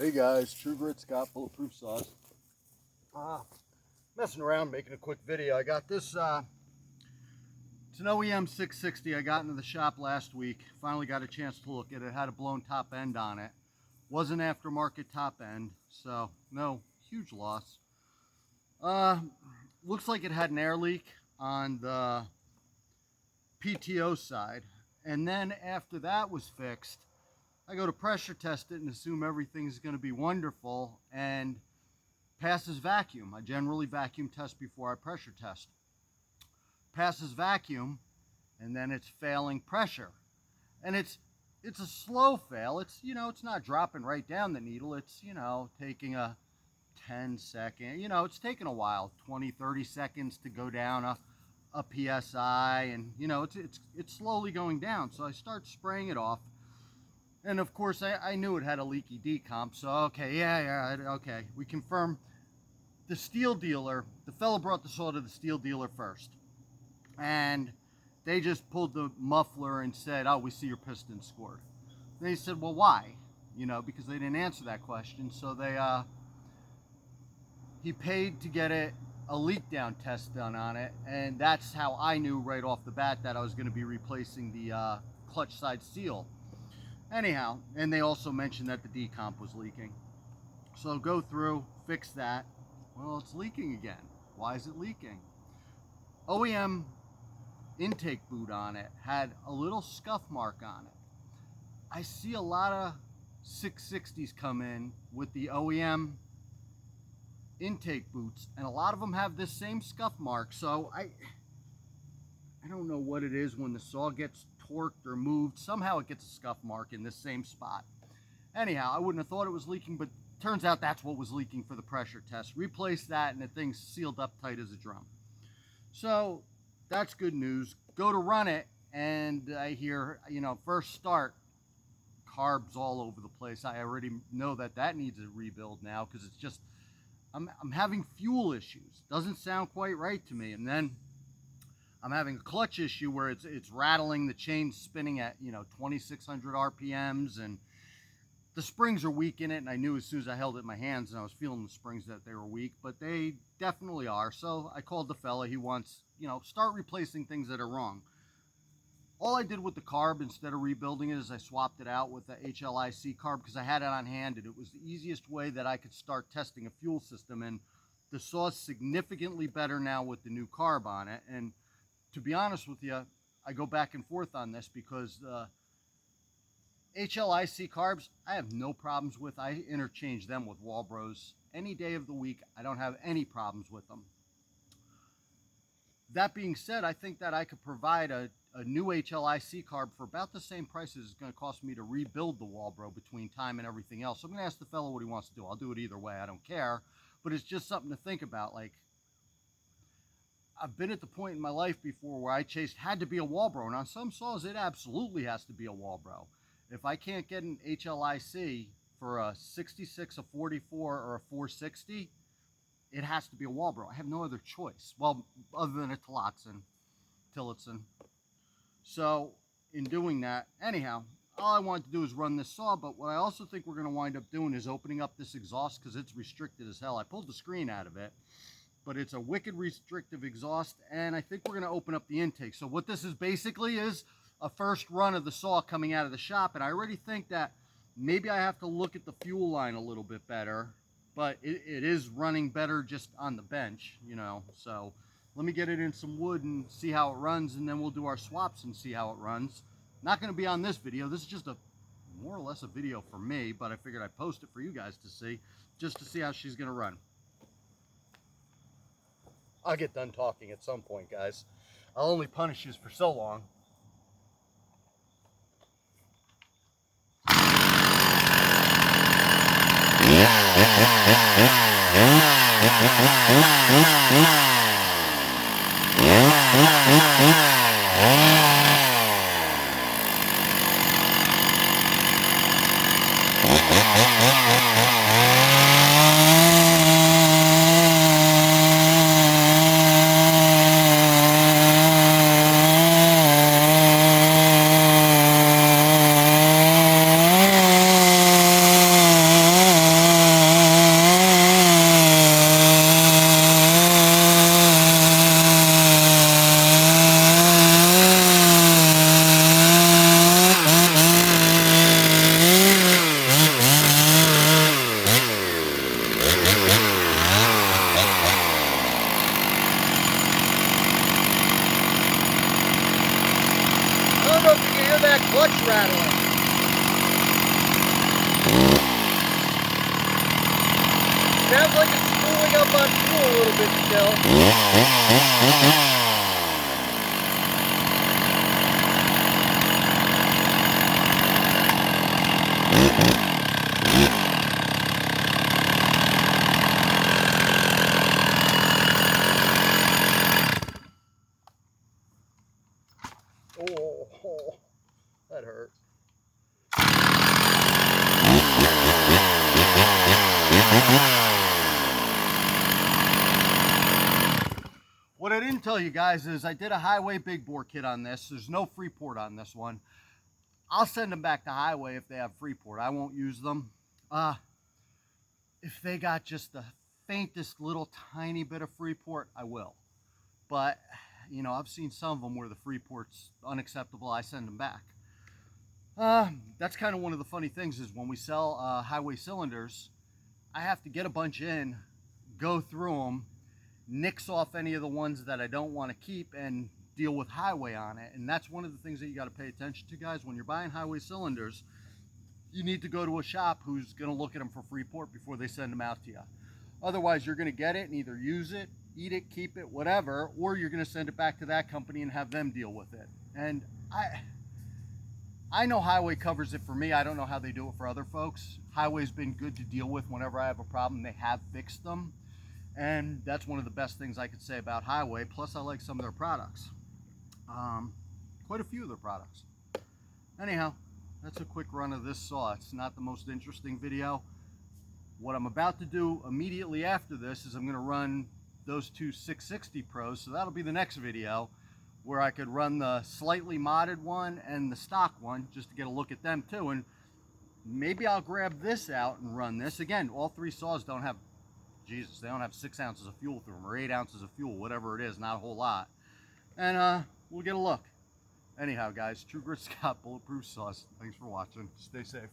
Hey guys, True Grit Scott Bulletproof Sauce. Messing around making a quick video. I got this, it's an ms660 I got into the shop last week. Finally got a chance to look at it. It had a blown top end on it. Wasn't aftermarket top end, so no huge loss. Looks like it had an air leak on the PTO side. And then after that was fixed, I go to pressure test it and assume everything's going to be wonderful and passes vacuum. I generally vacuum test before I pressure test. Passes vacuum, and then it's failing pressure. And it's a slow fail. It's, it's not dropping right down the needle. It's, taking a 10-second, it's taking a while, 20, 30 seconds to go down a PSI, and, it's slowly going down. So I start spraying it off. And of course, I knew it had a leaky decomp, so okay, okay. We confirm the steel dealer, the fellow brought the saw to the steel dealer first. And they just pulled the muffler and said, oh, we see your piston scored. And they said, well, why? Because they didn't answer that question. So he paid to get a leak down test done on it. And that's how I knew right off the bat that I was gonna be replacing the clutch side seal. Anyhow, and they also mentioned that the decomp was leaking. So go through, fix that. Well, it's leaking again. Why is it leaking? OEM intake boot on it had a little scuff mark on it. I see a lot of 660s come in with the OEM intake boots, and a lot of them have this same scuff mark. So I don't know what it is when the saw gets torqued or moved. Somehow it gets a scuff mark in this same spot. Anyhow, I wouldn't have thought it was leaking, but turns out that's what was leaking for the pressure test. Replace that and the thing's sealed up tight as a drum. So that's good news. Go to run it and I hear, first start, carbs all over the place. I already know that needs a rebuild now because it's just, I'm having fuel issues. Doesn't sound quite right to me. And then I'm having a clutch issue where it's rattling, the chain's spinning at 2600 RPMs, and the springs are weak in it. And I knew as soon as I held it in my hands and I was feeling the springs that they were weak, but they definitely are. So I called the fella. He wants, start replacing things that are wrong. All I did with the carb instead of rebuilding it is I swapped it out with the HLIC carb because I had it on hand and it was the easiest way that I could start testing a fuel system. And the saw's significantly better now with the new carb on it. And to be honest with you, I go back and forth on this because the HLIC carbs, I have no problems with. I interchange them with Walbros any day of the week. I don't have any problems with them. That being said, I think that I could provide a new HLIC carb for about the same price as it's going to cost me to rebuild the Walbro between time and everything else. So I'm going to ask the fellow what he wants to do. I'll do it either way. I don't care. But it's just something to think about. Like, I've been at the point in my life before where I had to be a Walbro, and on some saws it absolutely has to be a Walbro. If I can't get an HLIC for a 66, a 44, or a 460, it has to be a Walbro. I have no other choice. Well, other than a Tillotson. So in doing that, anyhow, all I wanted to do is run this saw, but what I also think we're going to wind up doing is opening up this exhaust because it's restricted as hell. I pulled the screen out of it, but it's a wicked restrictive exhaust, and I think we're going to open up the intake. So what this is basically is a first run of the saw coming out of the shop, and I already think that maybe I have to look at the fuel line a little bit better, but it is running better just on the bench, so let me get it in some wood and see how it runs, and then we'll do our swaps and see how it runs. Not going to be on this video. This is just more or less a video for me, but I figured I'd post it for you guys to see, just to see how she's going to run. I'll get done talking at some point, guys. I'll only punish you for so long. Sounds like it's spooling up on fuel a little bit still. Oh, that hurt. What I didn't tell you guys is I did a highway big bore kit on this. There's no Freeport on this one. I'll send them back to highway if they have Freeport. I won't use them. If they got just the faintest little tiny bit of Freeport, I will. But, you know, I've seen some of them where the Freeport's unacceptable. I send them back. That's kind of one of the funny things is when we sell highway cylinders, I have to get a bunch in, go through them, nix off any of the ones that I don't want to keep, and deal with highway on it. And that's one of the things that you got to pay attention to, guys. When you're buying highway cylinders, you need to go to a shop who's going to look at them for Freeport before they send them out to you. Otherwise, you're going to get it and either use it, eat it, keep it, whatever, or you're going to send it back to that company and have them deal with it. And I know highway covers it for me. I don't know how they do it for other folks. Highway's been good to deal with whenever I have a problem. They have fixed them. And that's one of the best things I could say about highway. Plus, I like some of their products. Quite a few of their products. Anyhow, that's a quick run of this saw. It's not the most interesting video. What I'm about to do immediately after this is I'm going to run those two 660 Pros. So that'll be the next video where I could run the slightly modded one and the stock one just to get a look at them too. And maybe I'll grab this out and run this. Again, all three saws don't have, Jesus, they don't have 6 ounces of fuel through them or 8 ounces of fuel, whatever it is, not a whole lot. And we'll get a look. Anyhow, guys, True Grit Scott, Bulletproof Saws. Thanks for watching. Stay safe.